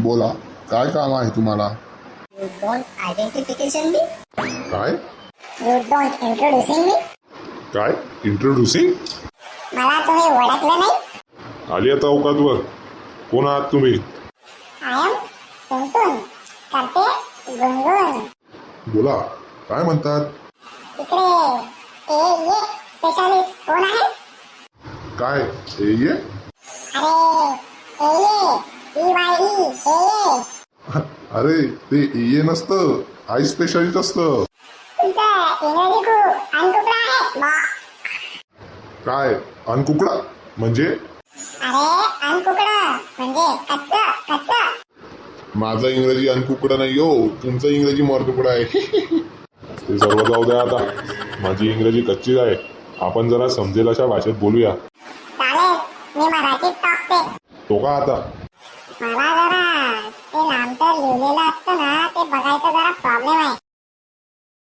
बोला, काय काम आहे तुम्हाला? You don't identification me? काय You don't introducing me? काय इंट्रोड्युसिंग? मला तुम्ही ओळखलं नाही? आली आता अवकातवर. कोण आहात तुम्ही? I am टुनटुन करते गुणगुण. बोला, काय म्हणतात? इकडे ये स्पेशालिस्ट कोण आहे? काय ये? अरे EYE ये. अरे ते ये नसतं, आई स्पेशालिस्ट असतं. तुमचं इंग्रजी खूप अनकुकडा आहे बा. काय अनकुकडा म्हणजे? अरे अनकुकडं म्हणजे कच्चं कच्चं. माझं इंग्रजी अनकुकडा नाही हो, तुमचं इंग्रजी मरतुकडा आहे. ते सर्व जाऊ द्या आता. माझी इंग्रजी कच्ची आहे. आपण जरा समजेल अशा भाषेत बोलूया. चालेल, मी मराठीत टाकते. तो का आता? मला जरा ते लांबचं लिहिलेलं असतं ना, ते बघायचं जरा